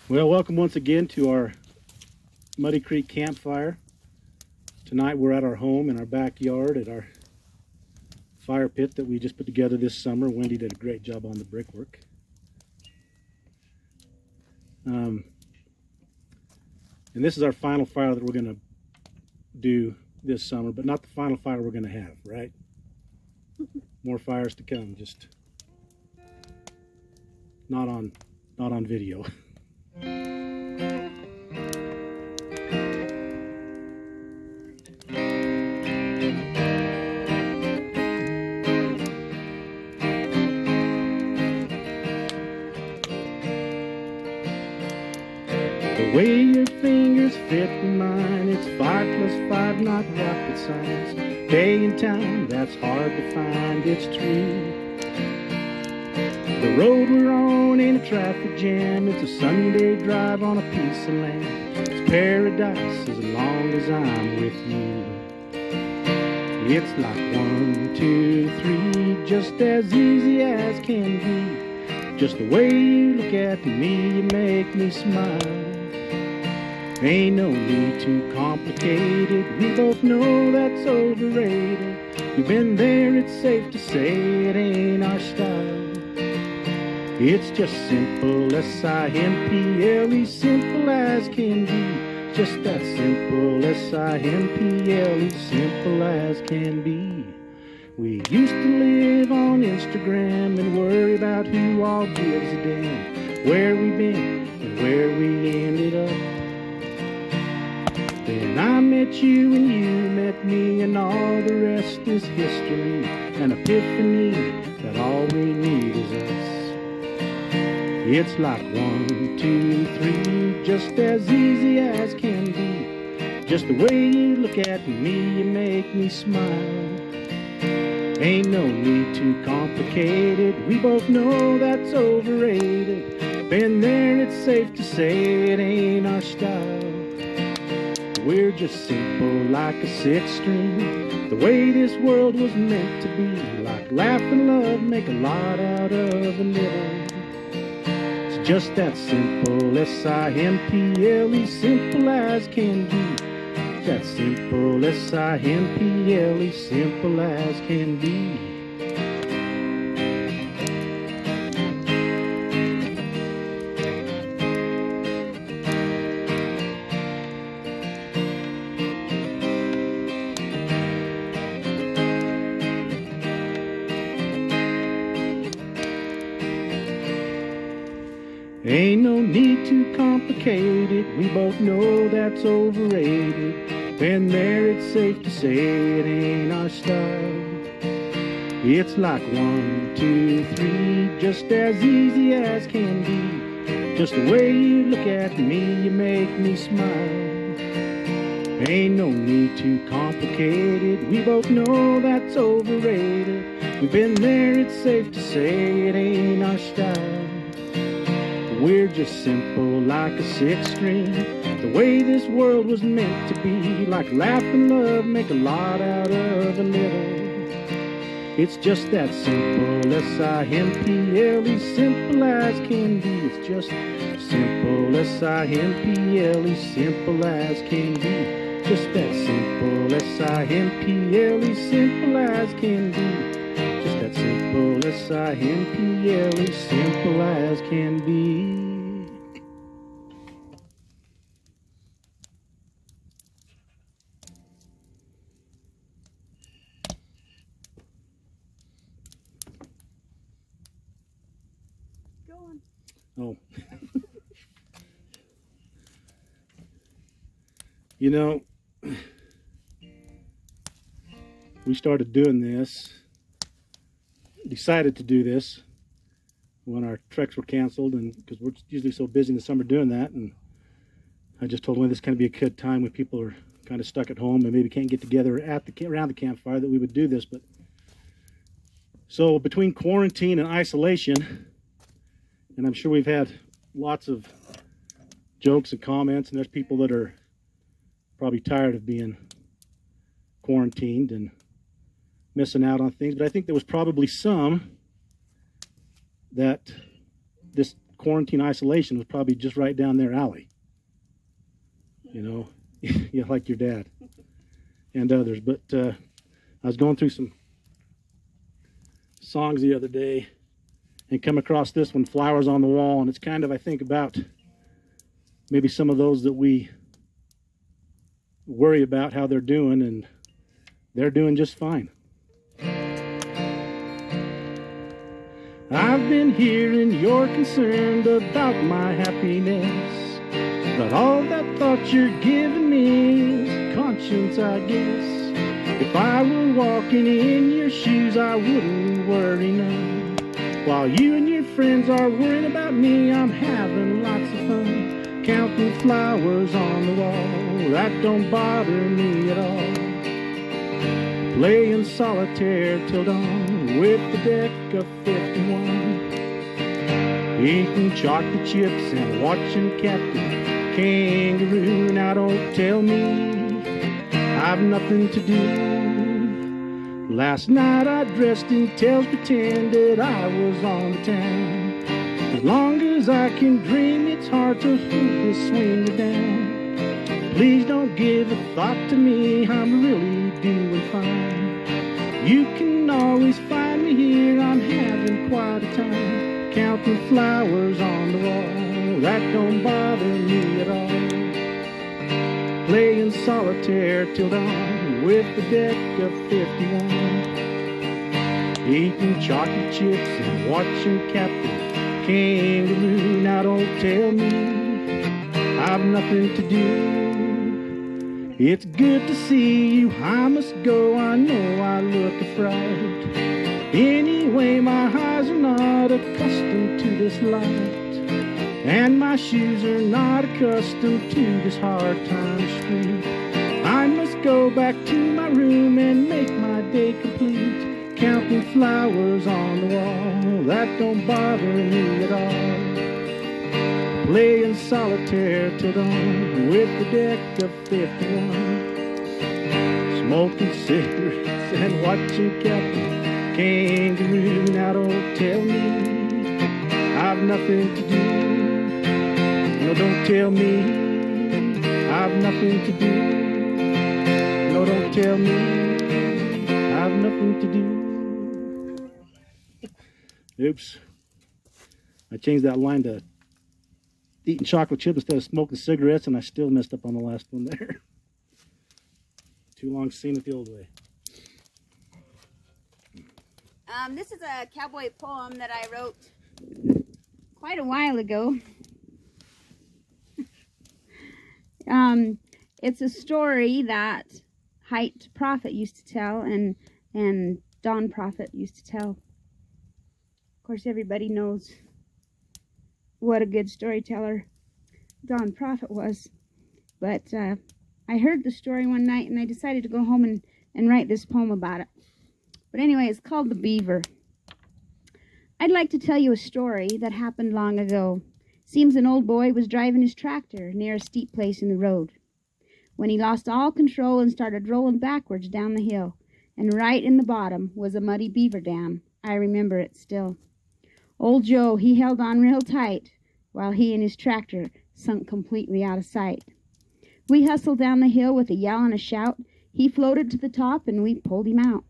Well, welcome once again to our Muddy Creek Campfire. Tonight we're at our home in our backyard at our fire pit that we just put together this summer. Wendy did a great job on the brickwork. And this is our final fire that we're going to do this summer, but not the final fire we're going to have, right? More fires to come, just not on video. The way your fingers fit in mine, it's 5 + 5, not rocket science. Day and time, that's hard to find, it's true. The road we're on ain't a traffic jam, it's a Sunday drive on a piece of land. It's paradise as long as I'm with you. It's like 1, 2, 3, just as easy as can be. Just the way you look at me, you make me smile. Ain't no need to complicate it, we both know that's overrated. We've been there, it's safe to say it ain't our style. It's just simple, S-I-M-P-L-E, simple as can be. Just that simple, S-I-M-P-L-E, simple as can be. We used to live on Instagram and worry about who all gives a damn, where we been and where we ended up. Then I met you and you met me, and all the rest is history. An epiphany that all we need is us. It's like 1, 2, 3, just as easy as can be. Just the way you look at me, you make me smile. Ain't no need to complicate it, we both know that's overrated. Been there, it's safe to say it ain't our style. We're just simple like a 6 string, the way this world was meant to be. Like laugh and love, make a lot out of a little. It's just that simple, S-I-M-P-L-E, simple as can be. That simple, S-I-M-P-L-E, simple as can be. Ain't no need to complicate it, we both know that's overrated. Been there, it's safe to say it ain't our style. It's like 1, 2, 3, just as easy as can be. Just the way you look at me, you make me smile. Ain't no need to complicate it, we both know that's overrated. We've been there, it's safe to say it ain't our style. We're just simple like a 6 string, the way this world was meant to be. Like laugh and love, make a lot out of a little. It's just that simple, S-I-M-P-L-E, simple as can be. It's just simple, S-I-M-P-L-E, simple as can be. Just that simple, S-I-M-P-L-E, simple as can be. Just that simple, S-I-M-P-L-E, simple as can be. Go on. Oh. You know, we started doing this, decided to do this when our treks were canceled, and because we're usually so busy in the summer doing that, and I just told them this kind of be a good time when people are kind of stuck at home and maybe can't get together around the campfire, that we would do this. But so between quarantine and isolation, and I'm sure we've had lots of jokes and comments, and there's people that are probably tired of being quarantined and missing out on things, but I think there was probably some that this quarantine isolation was probably just right down their alley. You know, yeah, like your dad and others. But I was going through some songs the other day and come across this one, Flowers on the Wall, and it's kind of, I think, about maybe some of those that we worry about how they're doing, and they're doing just fine. I've been hearing you're concerned about my happiness, but all that thought you're giving me is conscience, I guess. If I were walking in your shoes, I wouldn't worry none. While you and your friends are worrying about me, I'm having lots of fun, counting flowers on the wall. That don't bother me at all. Playing solitaire till dawn with the deck of 51, eating chocolate chips and watching Captain Kangaroo. Now don't tell me I've nothing to do. Last night I dressed in tails, pretended I was on the town. As long as I can dream, it's hard to hold this swinger down. Please don't give a thought to me, I'm really doing fine. You can always find me here, I'm having quite a time, counting flowers on the wall. That don't bother me at all. Playing solitaire till dawn with the deck of 51, eating chocolate chips and watching Captain Kangaroo. Now don't tell me I've nothing to do. It's good to see you, I must go, I know I look a fright. Anyway, my eyes are not accustomed to this light, and my shoes are not accustomed to this hard time street. I must go back to my room and make my day complete, counting flowers on the wall. That don't bother me at all. Playing solitaire till dawn with the deck of 51, smoking cigarettes and watching Captain Kangaroo. Now don't tell me I've nothing to do. No, don't tell me I've nothing to do. No, don't tell me I've nothing to do. Oops. I changed that line to eating chocolate chips instead of smoking cigarettes, and I still messed up on the last one there. Too long seen it the old way. This is a cowboy poem that I wrote quite a while ago. It's a story that Height Prophet used to tell, and Don Prophet used to tell. Of course, everybody knows what a good storyteller Don Prophet was. But I heard the story one night, and I decided to go home and write this poem about it. But anyway, it's called The Beaver. I'd like to tell you a story that happened long ago. Seems an old boy was driving his tractor near a steep place in the road when he lost all control and started rolling backwards down the hill. And right in the bottom was a muddy beaver dam. I remember it still. Old Joe, he held on real tight while he and his tractor sunk completely out of sight. We hustled down the hill with a yell and a shout. He floated to the top and we pulled him out.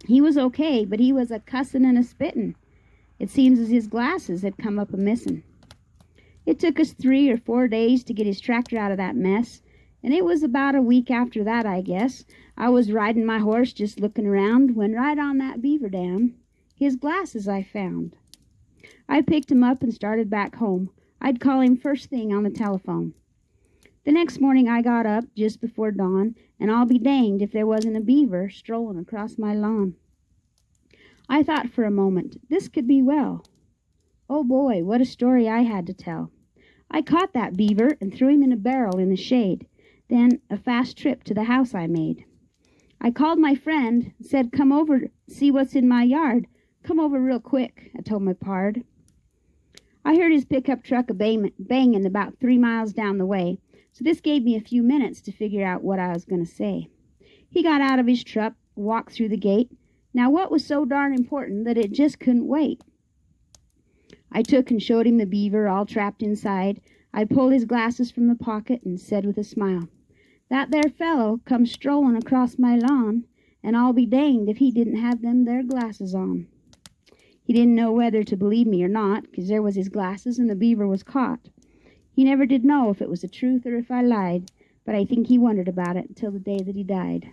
He was okay, but he was a cussin' and a spittin'. It seems as his glasses had come up a-missin'. It took us 3 or 4 days to get his tractor out of that mess, and it was about a week after that, I guess. I was riding my horse just looking around when right on that beaver dam, his glasses I found. I picked him up and started back home. I'd call him first thing on the telephone. The next morning I got up just before dawn, and I'll be danged if there wasn't a beaver strolling across my lawn. I thought for a moment, this could be well. Oh boy, what a story I had to tell. I caught that beaver and threw him in a barrel in the shade. Then a fast trip to the house I made. I called my friend, said, come over, see what's in my yard. Come over real quick, I told my pard. I heard his pickup truck banging about 3 miles down the way, so this gave me a few minutes to figure out what I was going to say. He got out of his truck, walked through the gate. Now what was so darn important that it just couldn't wait? I took and showed him the beaver all trapped inside. I pulled his glasses from the pocket and said with a smile, "That there fellow comes strolling across my lawn, and I'll be danged if he didn't have them there glasses on." He didn't know whether to believe me or not, 'cause there was his glasses and the beaver was caught. He never did know if it was the truth or if I lied, but I think he wondered about it until the day that he died.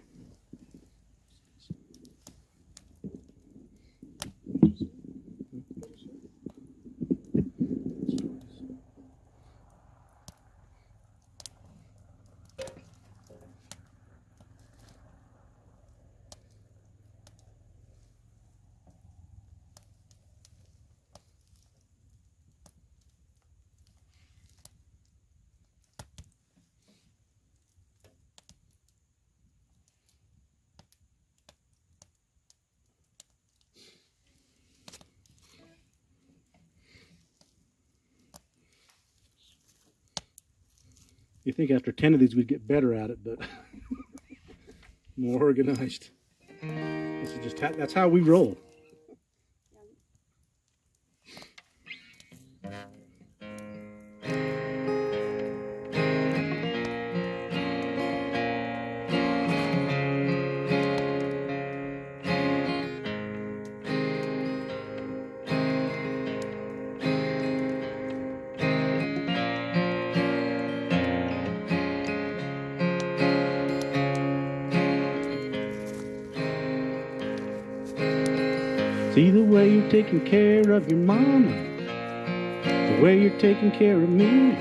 You think after 10 of these we'd get better at it, but more organized. This is just that's how we roll. See the way you're taking care of your mama, the way you're taking care of me,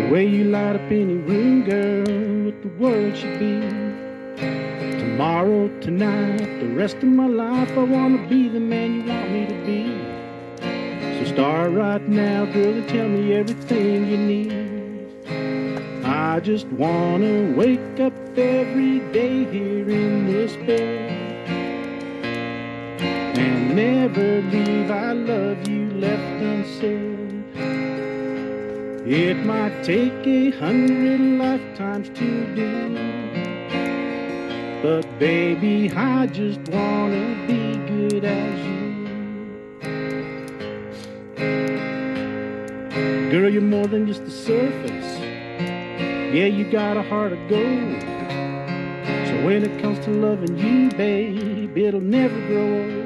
the way you light up any room, girl, what the world should be. Tomorrow, tonight, the rest of my life, I want to be the man you want me to be. So start right now, girl, and tell me everything you need. I just want to wake up every day here in this bed and never leave I love you left unsaid. It might take 100 lifetimes to do, but baby, I just wanna be good as you. Girl, you're more than just the surface. Yeah, you got a heart of gold. So when it comes to loving you, babe, it'll never grow old.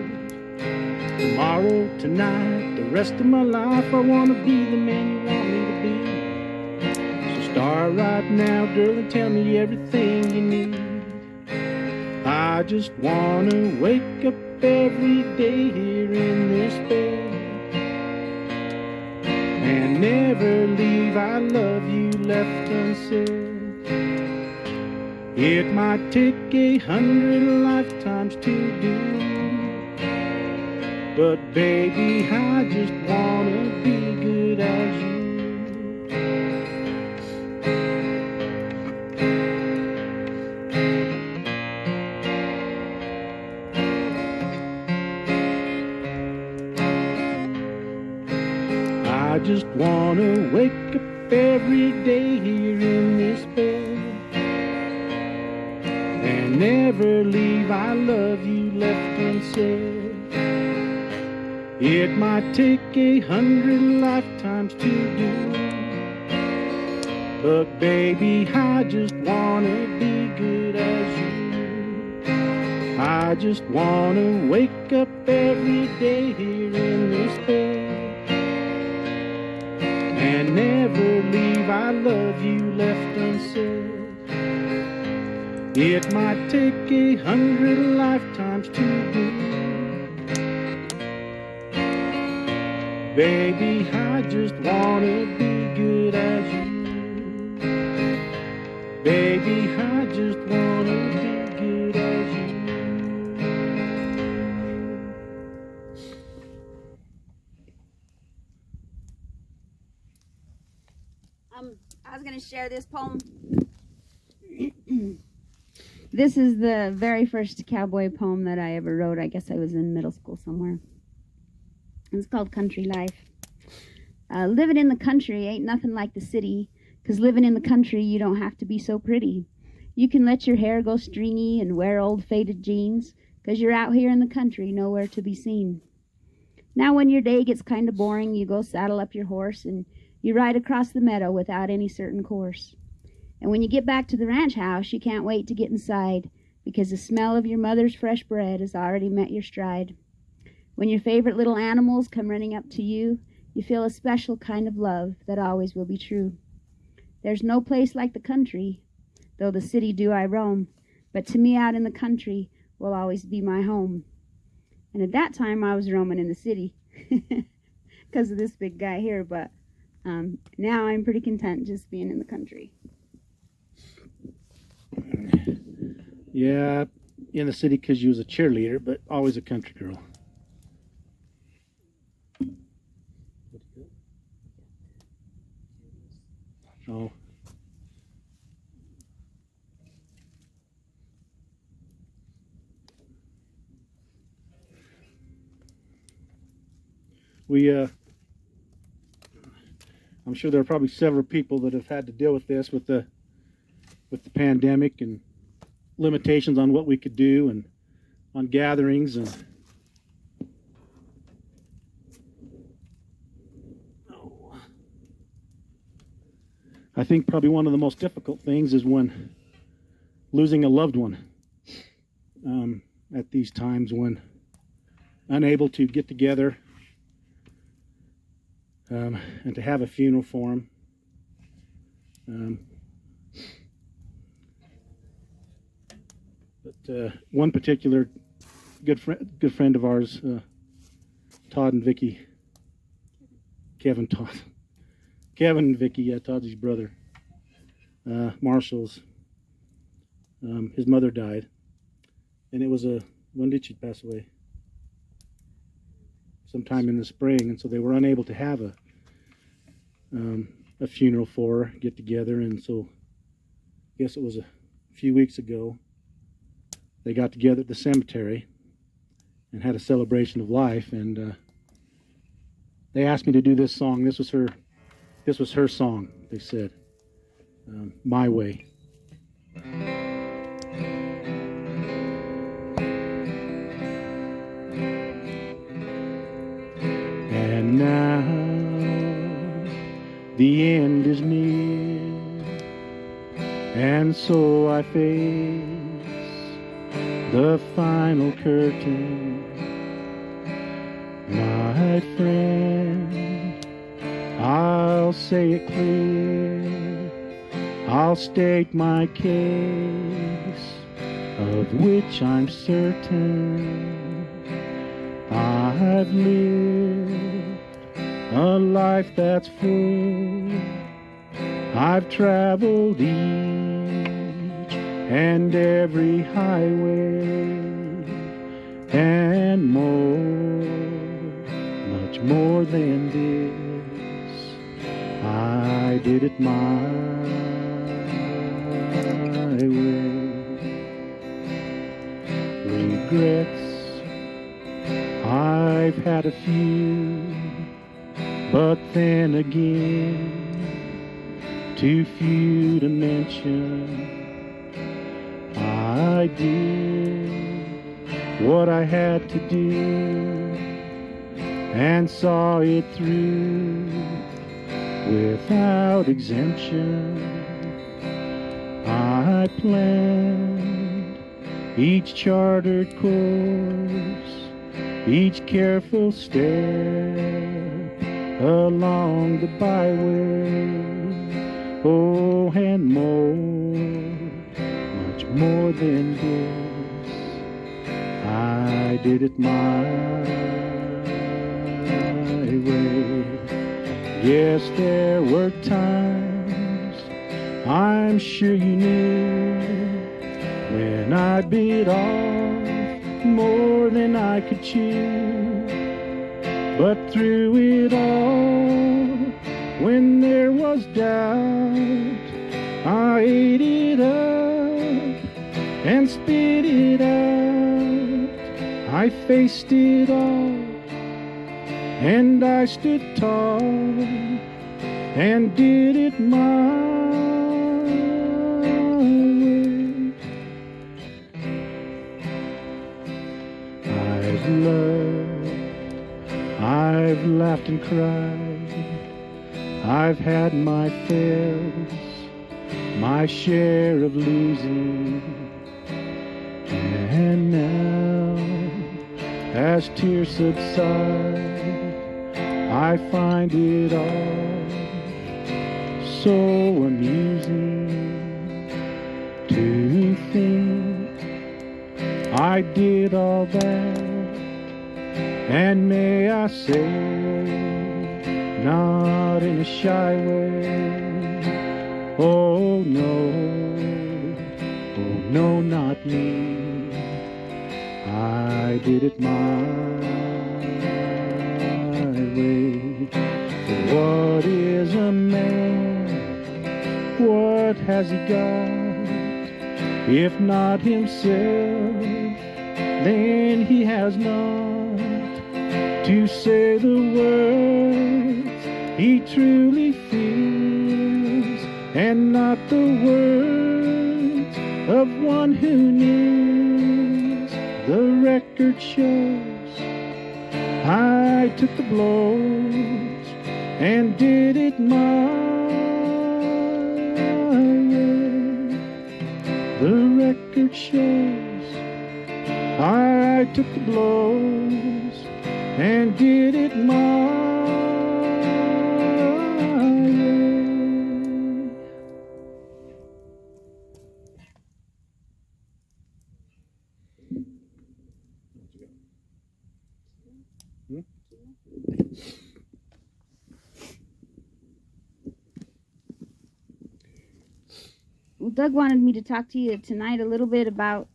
Tomorrow, tonight, the rest of my life, I want to be the man you want me to be. So start right now, girl, and tell me everything you need. I just want to wake up every day here in this bed and never leave I love you left unsaid. It might take 100 lifetimes to do, but baby, I just wanna be good as you. I just wanna wake up every day here in this bed and never leave I love you left unsaid. It might take 100 lifetimes to do, but baby, I just wanna be good as you. I just wanna wake up every day here in this bed and never leave I love you left unsaid. It might take 100 lifetimes to do, baby, I just wanna be good as you. Baby, I just wanna be good as you. I was going to share this poem. This is the very first cowboy poem that I ever wrote. I guess I was in middle school somewhere. It's called Country Life. Living in the country ain't nothing like the city, 'cause living in the country you don't have to be so pretty. You can let your hair go stringy and wear old faded jeans, 'cause you're out here in the country nowhere to be seen. Now when your day gets kind of boring, you go saddle up your horse and you ride across the meadow without any certain course. And when you get back to the ranch house, you can't wait to get inside, because the smell of your mother's fresh bread has already met your stride. When your favorite little animals come running up to you, you feel a special kind of love that always will be true. There's no place like the country, though the city do I roam, but to me out in the country will always be my home. And at that time I was roaming in the city because of this big guy here, but now I'm pretty content just being in the country. Yeah, in the city because you was a cheerleader, but always a country girl. Oh. I'm sure there are probably several people that have had to deal with this, with the pandemic and limitations on what we could do and on gatherings. And I think probably one of the most difficult things is when losing a loved one at these times, when unable to get together and to have a funeral for him. But one particular good friend of ours, Todd and Vicky, Kevin and Vicky, yeah, Todd's his brother, Marshall's, his mother died, and it was when did she pass away? Sometime in the spring, and so they were unable to have a funeral for her, get together, and so I guess it was a few weeks ago they got together at the cemetery and had a celebration of life, and they asked me to do this song. This was her song, they said, My Way. And now the end is near, and so I face the final curtain. My friend, I'll say it clear, I'll state my case, of which I'm certain. I've lived a life that's full. I've traveled each and every highway and more, much more than this. I did it my way. Regrets, I've had a few, but then again, too few to mention. I did what I had to do and saw it through without exemption. I planned each chartered course, each careful step along the byway. Oh, and more, much more than this, I did it my way. Yes, there were times, I'm sure you knew, when I bit off more than I could chew. But through it all, when there was doubt, I ate it up and spit it out. I faced it all, and I stood tall and did it my way. I've loved, I've laughed and cried. I've had my fails, my share of losing. And now, as tears subside, I find it all so amusing to think I did all that, and may I say, not in a shy way. Oh no, not me. I did it my way. What is a man? What has he got? If not himself, then he has not to say the words he truly feels, and not the words of one who kneels. The record shows I took the blows and did it my way. The record shows I took the blows and did it my way. Well, Doug wanted me to talk to you tonight a little bit about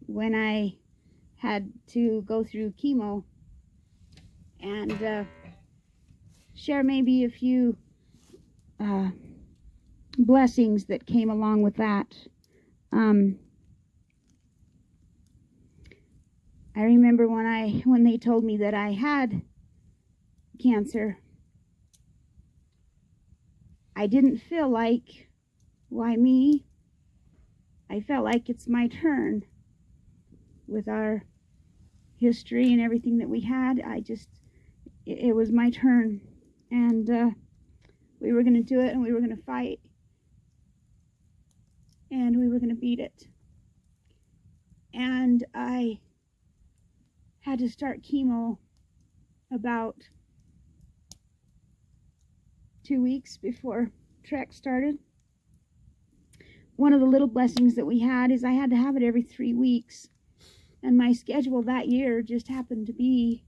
when I had to go through chemo, and share maybe a few blessings that came along with that. I remember when they told me that I had cancer, I didn't feel like, why me? I felt like it's my turn. With our history and everything that we had, it was my turn. And we were going to do it, and we were going to fight. And we were going to beat it. And I had to start chemo about 2 weeks before Trek started. One of the little blessings that we had is I had to have it every 3 weeks. And my schedule that year just happened to be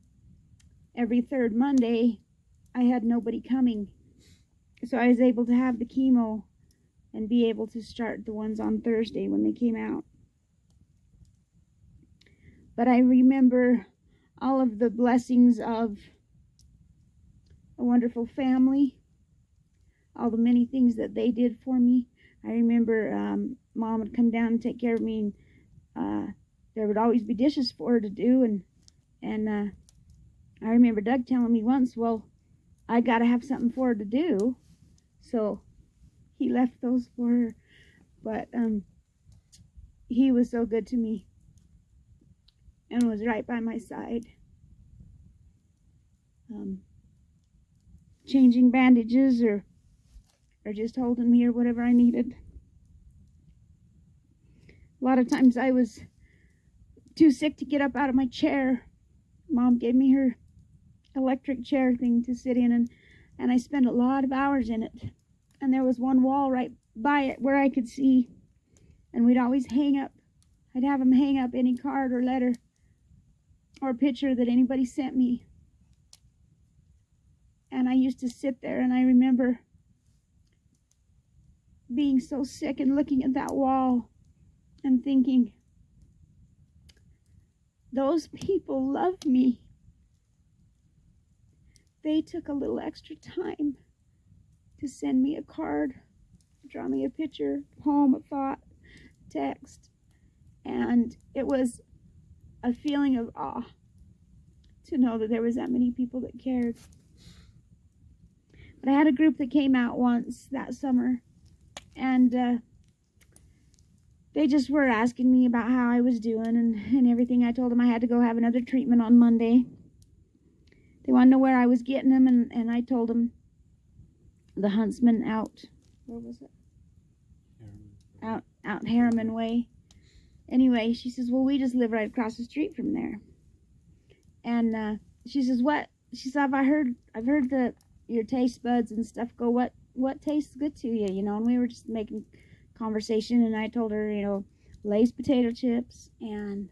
every third Monday, I had nobody coming. So I was able to have the chemo and be able to start the ones on Thursday when they came out. But I remember all of the blessings of a wonderful family, all the many things that they did for me. I remember Mom would come down and take care of me, and there would always be dishes for her to do, and I remember Doug telling me once, well, I got to have something for her to do, so he left those for her. But he was so good to me and was right by my side, changing bandages or just holding me or whatever I needed. A lot of times I was too sick to get up out of my chair. Mom gave me her electric chair thing to sit in, and I spent a lot of hours in it. And there was one wall right by it where I could see, and we'd always hang up. I'd have them hang up any card or letter or picture that anybody sent me. And I used to sit there, and I remember being so sick and looking at that wall and thinking, those people love me. They took a little extra time to send me a card, draw me a picture, poem, a thought, text. And it was a feeling of awe to know that there was that many people that cared. But I had a group that came out once that summer, and they just were asking me about how I was doing and everything. I told them I had to go have another treatment on Monday. They wanted to know where I was getting them, and I told them the Huntsman out. Where was it? Out Harriman Way. Anyway, she says, well, we just live right across the street from there. And she says, what? She said, I've heard that your taste buds and stuff go, what tastes good to you, you know? And we were just making conversation, and I told her, you know, Lay's potato chips and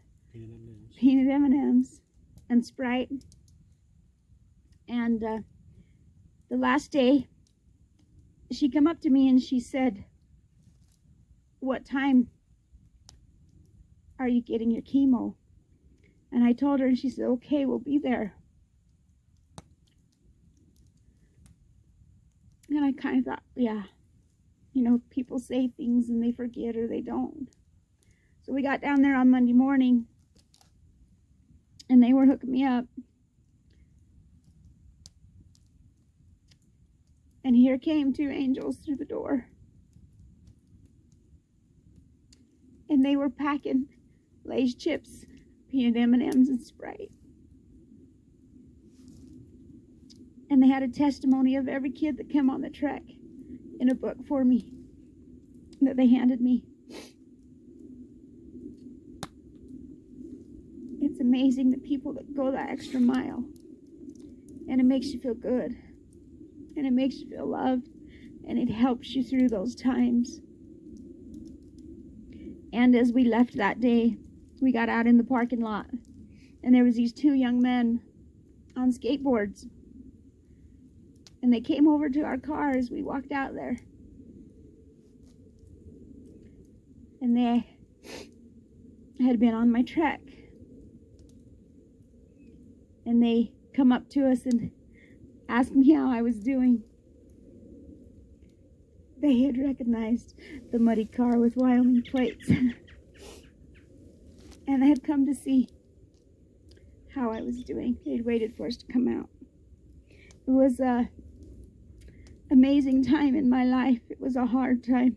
peanut M&Ms and Sprite. And the last day, she come up to me and she said, what time are you getting your chemo? And I told her, and she said, okay, we'll be there. And I kind of thought, yeah, you know, people say things and they forget or they don't. So we got down there on Monday morning, and they were hooking me up. And here came two angels through the door. And they were packing Lay's chips, peanut M&Ms, and Sprite. And they had a testimony of every kid that came on the trek in a book for me that they handed me. It's amazing the people that go that extra mile. And it makes you feel good. And it makes you feel loved. And it helps you through those times. And as we left that day, we got out in the parking lot. And there was these two young men on skateboards. And they came over to our car as we walked out there. And they had been on my trek. And they come up to us and asked me how I was doing. They had recognized the muddy car with Wyoming plates. And they had come to see how I was doing. They'd waited for us to come out. It was an amazing time in my life. It was a hard time.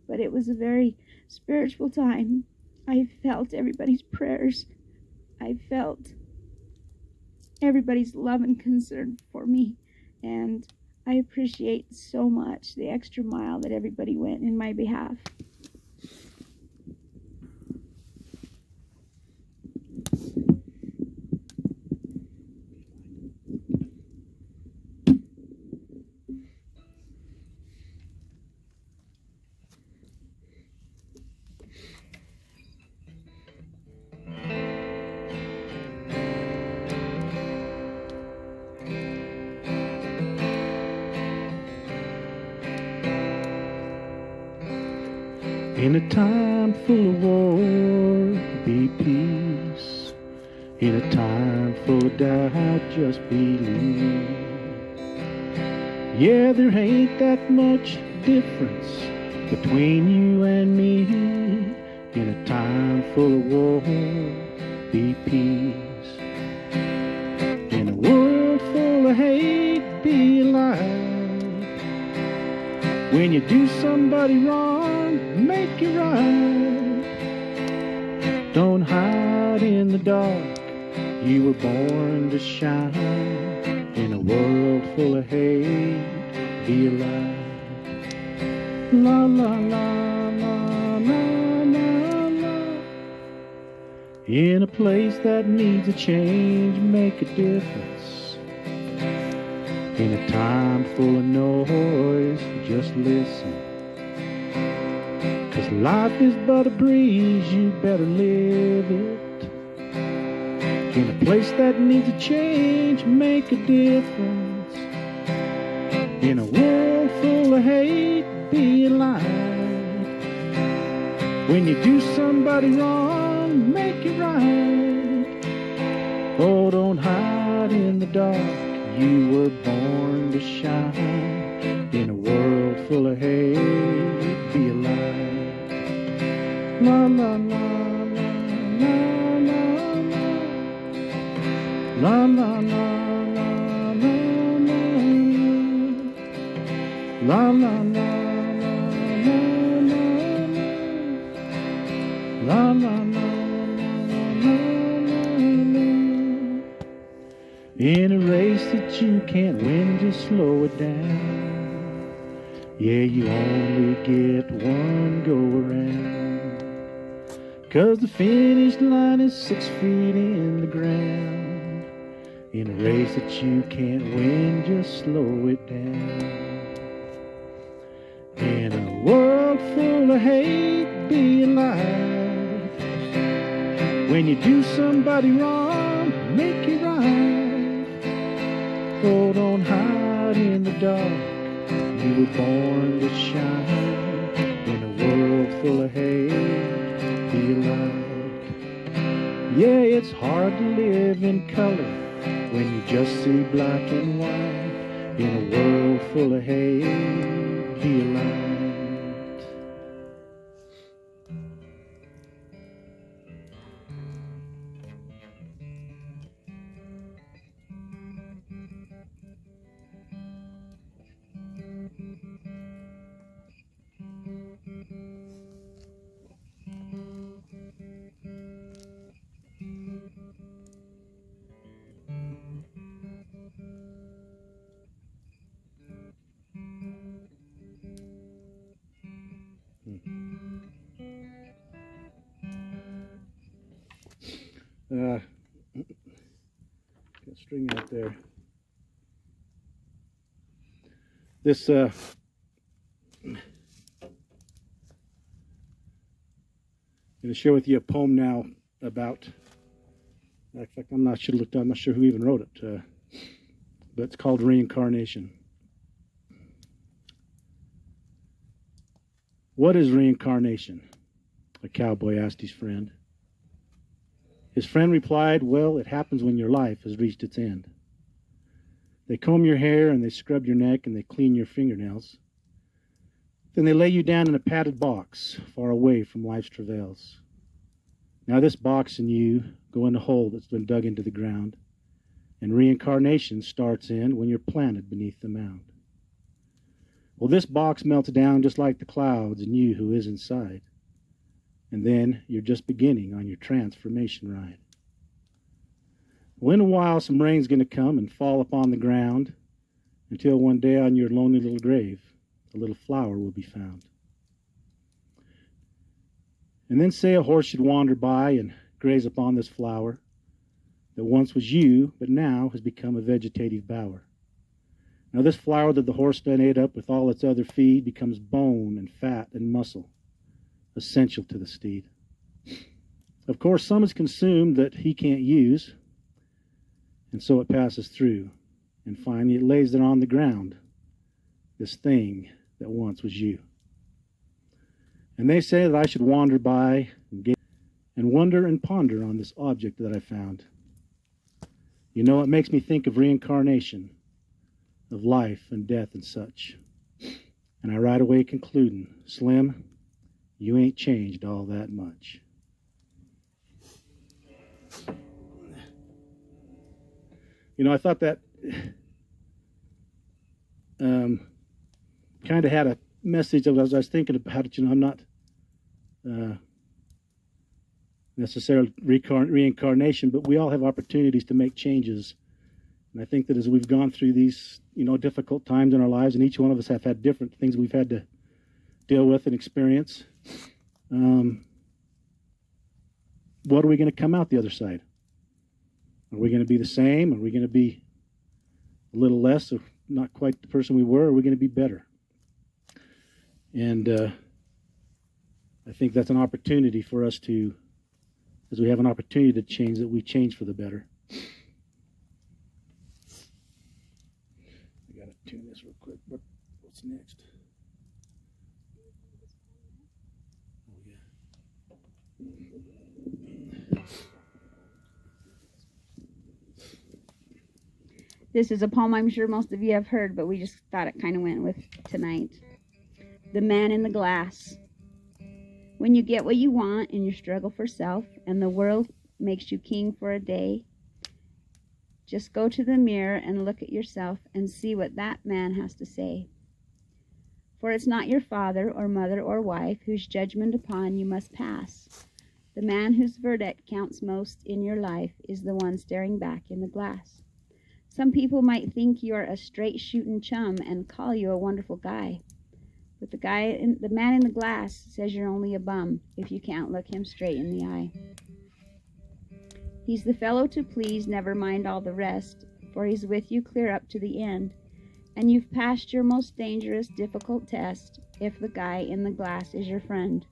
But it was a very spiritual time. I felt everybody's prayers. I felt everybody's love and concern for me. And I appreciate so much the extra mile that everybody went in my behalf. In a time full of war, be peace. In a time full of doubt, just believe. Yeah, there ain't that much difference between you and me. In a time full of war, be peace. In a world full of hate, be alive. When you do somebody wrong, make it right. Don't hide in the dark. You were born to shine. In a world full of hate, be alive. La la la la la la la. In a place that needs a change, make a difference. In a time full of noise, just listen. 'Cause life is but a breeze, you better live it. In a place that needs a change, make a difference. In a world full of hate, be alive. When you do somebody wrong, make it right. Oh, don't hide in the dark. You were born to shine. In a world full of hate, be alive. La la la la la la la. La la la la la la. La la la la la la la. a race that you can't win, just slow it down. Yeah, you only get one go around. 'Cause the finish line is 6 feet in the ground. In a race that you can't win, just slow it down. In a world full of hate, be alive. When you do somebody wrong, make it right. Oh, don't hide in the dark. You were born to shine. In a world full of hate, be alive. Yeah, it's hard to live in color when you just see black and white. In a world full of hate, be alive. Got string out there. This I'm going to share with you a poem now about. In fact, I'm not sure who even wrote it, but it's called Reincarnation. What is reincarnation? A cowboy asked his friend. His friend replied, well, it happens when your life has reached its end. They comb your hair and they scrub your neck and they clean your fingernails. Then they lay you down in a padded box far away from life's travails. Now this box and you go in a hole that's been dug into the ground, and reincarnation starts in when you're planted beneath the mound. Well, this box melts down just like the clouds and you who is inside. And then you're just beginning on your transformation ride. Well, in a while, some rain's going to come and fall upon the ground until one day on your lonely little grave, a little flower will be found. And then say a horse should wander by and graze upon this flower that once was you, but now has become a vegetative bower. Now this flower that the horse then ate up with all its other feed becomes bone and fat and muscle, essential to the steed. Of course, some is consumed that he can't use, and so it passes through, and finally it lays there on the ground, this thing that once was you. And they say that I should wander by and wonder and ponder on this object that I found. You know, it makes me think of reincarnation, of life and death and such. And I right away concluding, Slim, you ain't changed all that much. You know, I thought that kind of had a message of, as I was thinking about it, you know, I'm not necessarily reincarnation, but we all have opportunities to make changes. And I think that as we've gone through these, you know, difficult times in our lives, and each one of us have had different things we've had to deal with and experience, what are we going to come out the other side? Are we going to be the same? Are we going to be a little less, or not quite the person we were? Or are we going to be better? And I think that's an opportunity for us to, as we have an opportunity to change, that we change for the better. I got to tune this real quick. What's next? Oh, yeah. This is a poem I'm sure most of you have heard, but we just thought it kind of went with tonight. The Man in the Glass. When you get what you want in your struggle for self, and the world makes you king for a day, just go to the mirror and look at yourself and see what that man has to say. For it's not your father or mother or wife whose judgment upon you must pass. The man whose verdict counts most in your life is the one staring back in the glass. Some people might think you're a straight shooting chum and call you a wonderful guy. But the man in the glass says you're only a bum if you can't look him straight in the eye. He's the fellow to please, never mind all the rest, for he's with you clear up to the end, and you've passed your most dangerous, difficult test if the guy in the glass is your friend.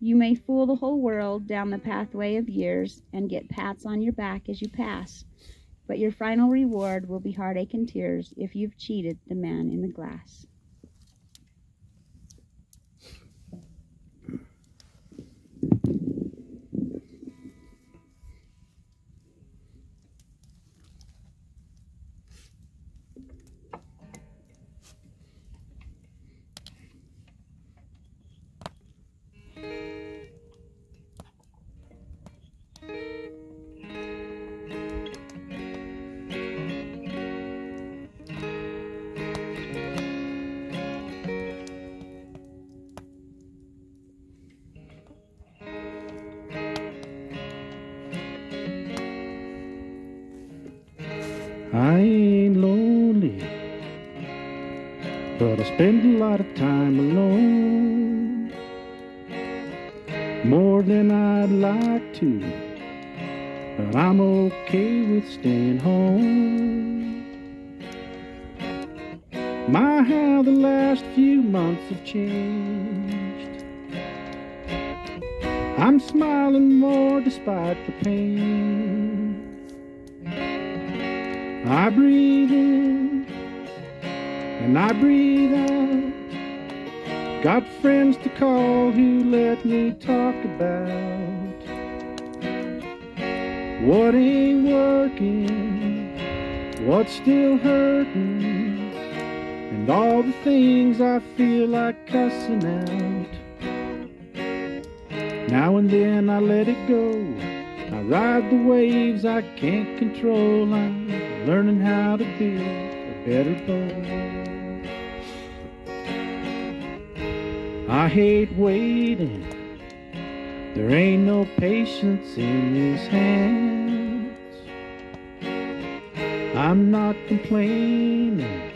You may fool the whole world down the pathway of years and get pats on your back as you pass, but your final reward will be heartache and tears if you've cheated the man in the glass. I ain't lonely, but I spend a lot of time alone, more than I'd like to, but I'm okay with staying home. My, how the last few months have changed. I'm smiling more despite the pain. I breathe in and I breathe out. Got friends to call who let me talk about what ain't working, what's still hurting, and all the things I feel like cussing out. Now and then I let it go. I ride the waves I can't control. I'm learning how to build a better boat. I hate waiting. There ain't no patience in these hands. I'm not complaining.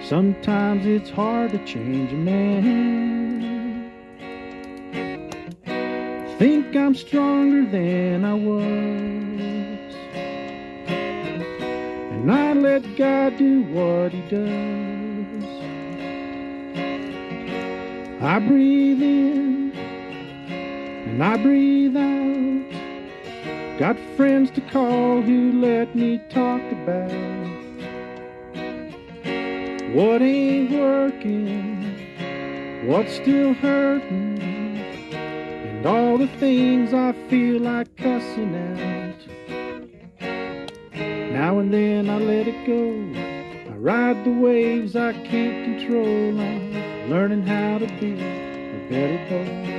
Sometimes it's hard to change a man. Think I'm stronger than I was, and I let God do what He does. I breathe in and I breathe out. Got friends to call who let me talk about what ain't working, what's still hurting, and all the things I feel like cussing out. Now and then I let it go. I ride the waves I can't control. I'm learning how to build a better boat.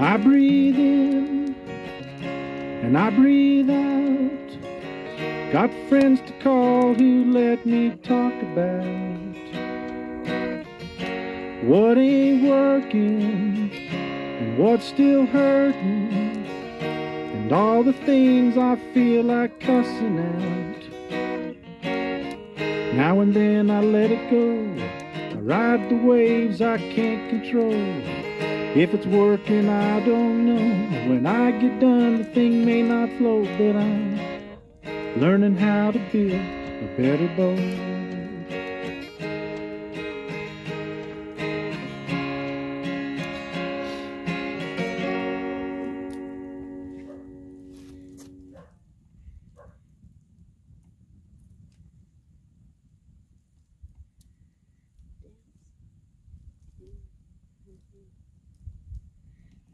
I breathe in and I breathe out. Got friends to call who let me talk about what ain't working and what's still hurting, and all the things I feel like cussing out. Now and then I let it go. I ride the waves I can't control. If it's working, I don't know. When I get done, the thing may not float, but I'm learning how to build a better boat.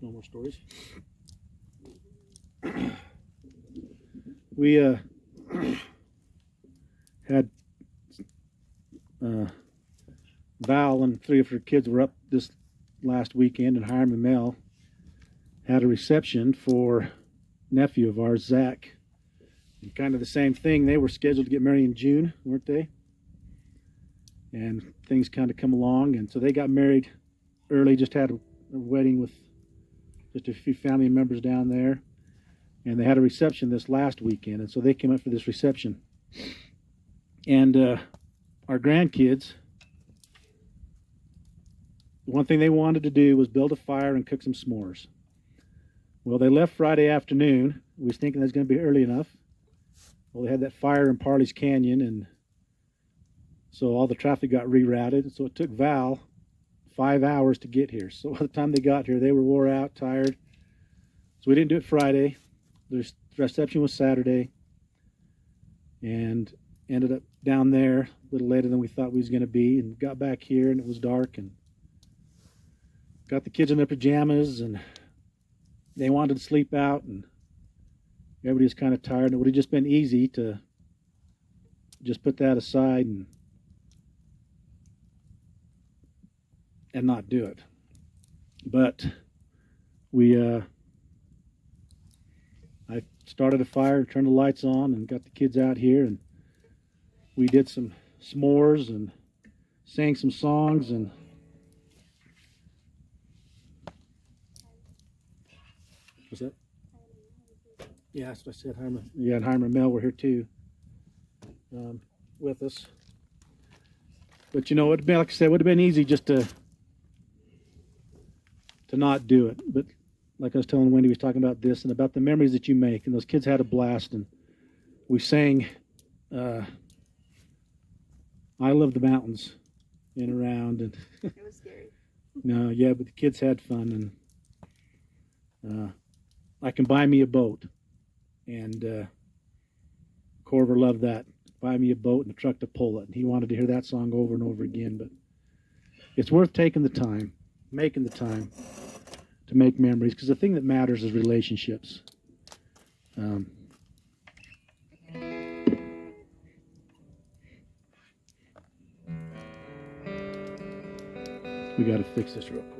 No more stories. We had Val and 3 of her kids were up this last weekend, and Hiram and Mel had a reception for nephew of ours, Zach. And kind of the same thing. They were scheduled to get married in June, weren't they? and things kind of come along. And so they got married early, just had a wedding with just a few family members down there. And they had a reception this last weekend. And so they came up for this reception. And our grandkids, the one thing they wanted to do was build a fire and cook some s'mores. Well, they left Friday afternoon. We was thinking that's going to be early enough. Well, they had that fire in Parley's Canyon, and so all the traffic got rerouted. So it took Val 5 hours to get here. So by the time they got here, they were wore out, tired. So we didn't do it Friday. The reception was Saturday, and ended up down there a little later than we thought we was going to be, and got back here, and it was dark, and got the kids in their pajamas, and they wanted to sleep out, and everybody was kind of tired. It would have just been easy to just put that aside and not do it. But I started a fire, turned the lights on, and got the kids out here, and we did some s'mores and sang some songs. And what's that? Yeah, that's what I said. And Heimer and Mel were here too, with us. But you know, it'd been, like I said, it would have been easy just to not do it. But like I was telling Wendy, we was talking about this and about the memories that you make. And those kids had a blast. And we sang I Love the Mountains and around. And It was scary. No, yeah, but the kids had fun. And I Can Buy Me a Boat. And Corver loved that. Buy me a boat and a truck to pull it. And he wanted to hear that song over and over again. But it's worth taking the time, making the time to make memories, because the thing that matters is relationships. We got to fix this real quick.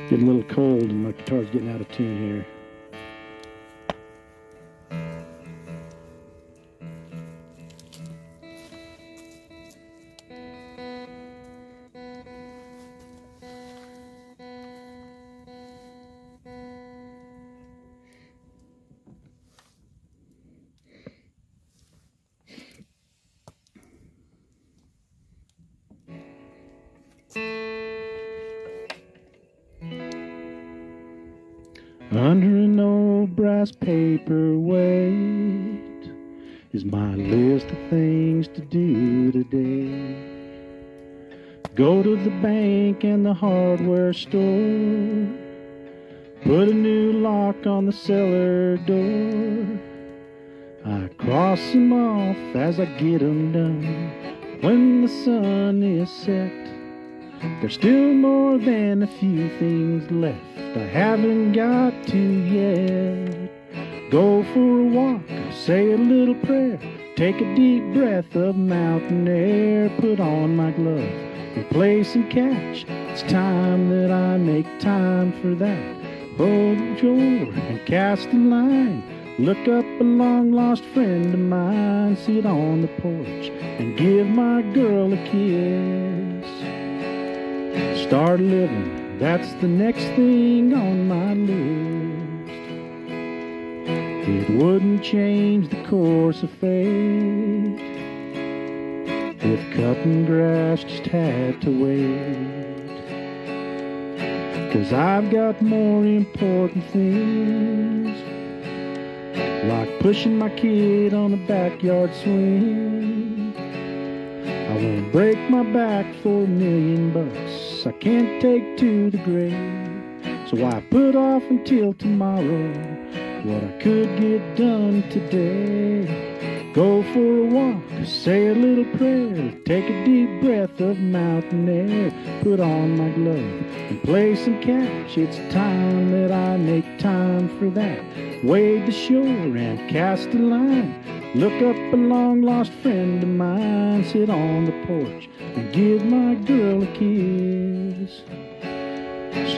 Getting a little cold and my guitar's getting out of tune here. Under an old brass paperweight is my list of things to do today. Go to the bank and the hardware store, put a new lock on the cellar door. I cross them off as I get them done. When the sun is set, there's still more than a few things left I haven't got to yet. Go for a walk, say a little prayer, take a deep breath of mountain air, put on my glove and play some catch. It's time that I make time for that. Hold the shore and cast a line, look up a long lost friend of mine, sit on the porch and give my girl a kiss. Start living, that's the next thing on my list. It wouldn't change the course of fate if cutting grass just had to wait. 'Cause I've got more important things, like pushing my kid on a backyard swing. I won't break my back for $1,000,000 I can't take to the grave. So I put off until tomorrow what I could get done today. Go for a walk, Say a little prayer, take a deep breath of mountain air, put on my glove and play some catch. It's time that I make time for that. Wade the shore and cast a line, look up a long-lost friend of mine, sit on the porch and give my girl a kiss.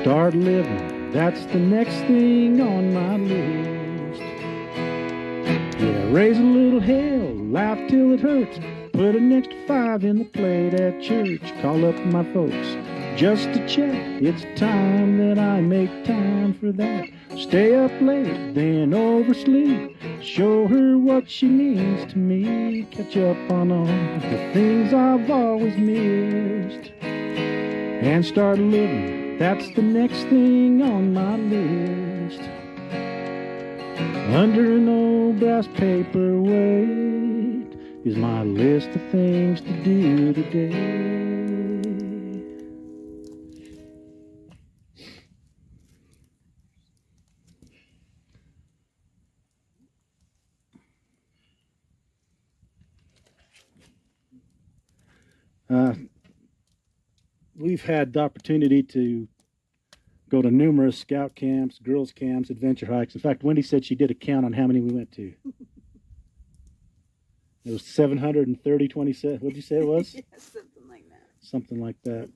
Start living, that's the next thing on my list. Yeah, raise a little hell, laugh till it hurts, put an extra 5 in the plate at church, call up my folks just to check. It's time that I make time for that. Stay up late, then oversleep, show her what she means to me, catch up on all the things I've always missed, and start living, that's the next thing on my list. Under an old brass paperweight is my list of things to do today. We've had the opportunity to go to numerous scout camps, girls' camps, adventure hikes. In fact, Wendy said she did a count on how many we went to. It was 730, 27. What did you say it was? Yeah, something like that. Something like that.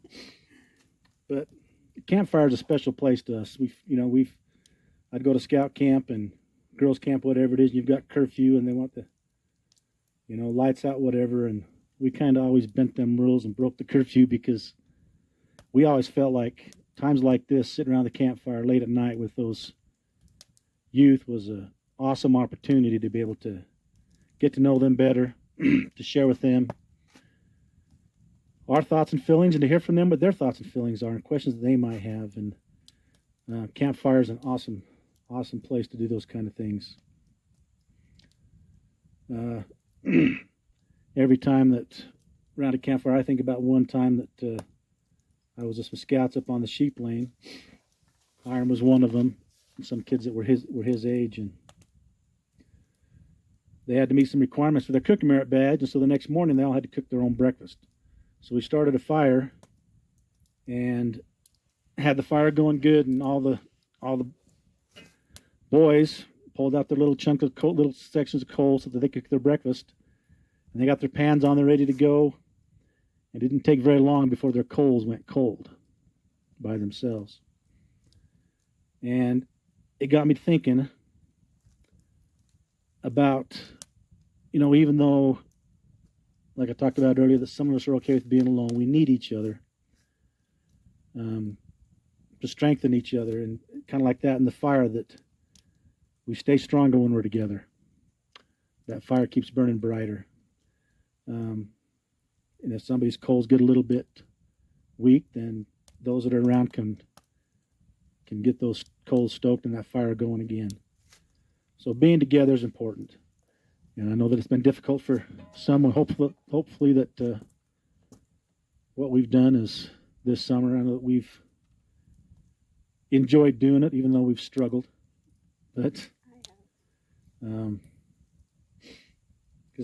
But campfire is a special place to us. I'd go to scout camp and girls' camp, whatever it is. And you've got curfew, and they want the, lights out, whatever. And we kind of always bent them rules and broke the curfew because we always felt like times like this, sitting around the campfire late at night with those youth was an awesome opportunity to be able to get to know them better, to share with them our thoughts and feelings, and to hear from them what their thoughts and feelings are and questions that they might have. And campfire is an awesome place to do those kind of things. Every time that around a campfire, I think about one time that I was with some scouts up on the sheep lane. Hiram was one of them, and some kids that were his age, and they had to meet some requirements for their cooking merit badge, and so the next morning they all had to cook their own breakfast. So we started a fire and had the fire going good, and all the boys pulled out their little little sections of coal so that they could cook their breakfast, and they got their pans on there ready to go. It didn't take very long before their coals went cold by themselves. And it got me thinking about, even though, like I talked about earlier, that some of us are okay with being alone, we need each other to strengthen each other, and kind of like that in the fire, that we stay stronger when we're together. That fire keeps burning brighter. And if somebody's coals get a little bit weak, then those that are around can get those coals stoked and that fire going again. So being together is important. And I know that it's been difficult for some. Hopefully that what we've done is this summer, I know that we've enjoyed doing it, even though we've struggled. But because,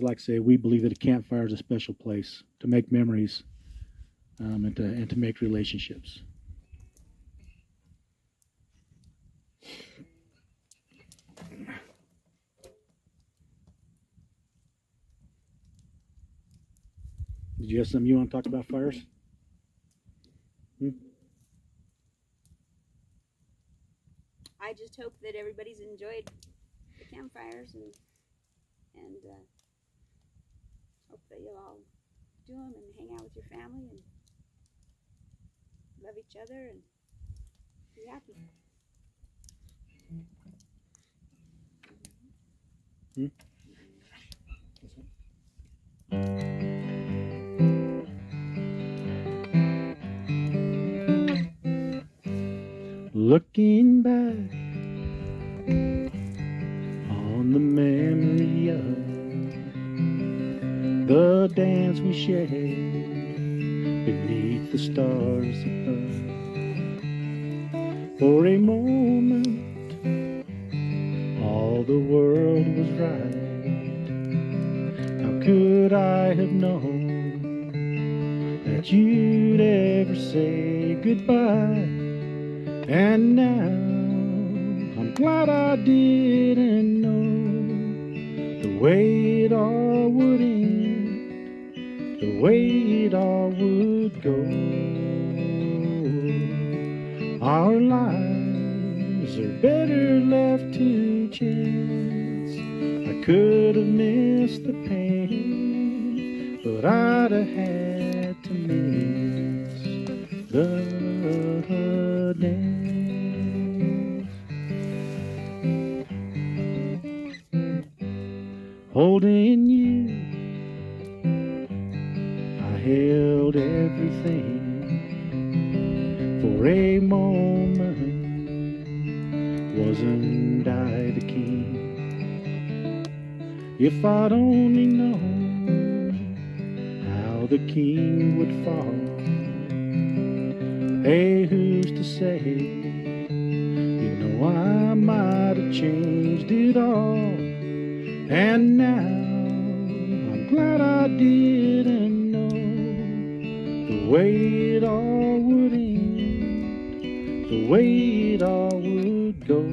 like I say, we believe that a campfire is a special place to make memories and to make relationships. Did you have something you want to talk about fires? I just hope that everybody's enjoyed the campfires and hope that you'll all do them and hang out with your family and love each other and be happy. Looking back on the memory of the dance we shared beneath the stars above. For a moment, all the world was right. How could I have known that you'd ever say goodbye? And now I'm glad I didn't know the way it all would end, the way it all would go. Our lives are better left to chance. I could have missed the pain, but I'd have had to miss the dance. Holding you, I held everything. For a moment, wasn't I the king? If I'd only known how the king would fall. Hey, who's to say? You know I might have changed it all. And now I'm glad I didn't know the way it all would end, the way it all would go.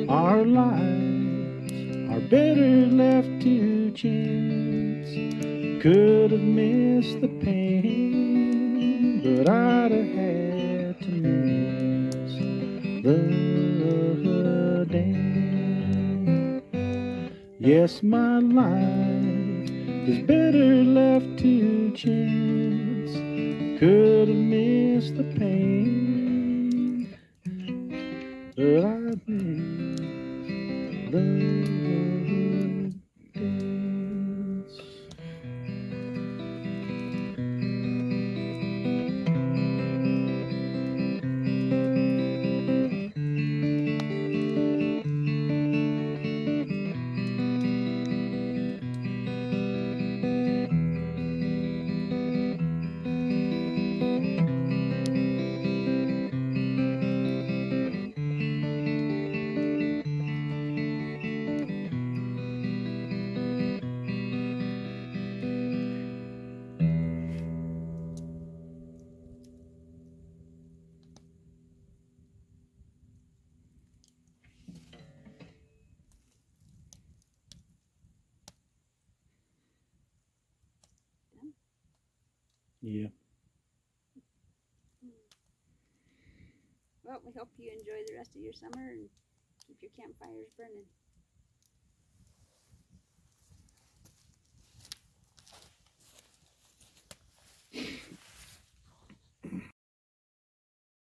Our lives are better left to chance. Could have missed the pain, but I'd have had to miss the dance. Yes, my life is better left to chance. Could have missed the pain, but I've missed the dance. Yeah. Well, we hope you enjoy the rest of your summer and keep your campfires burning.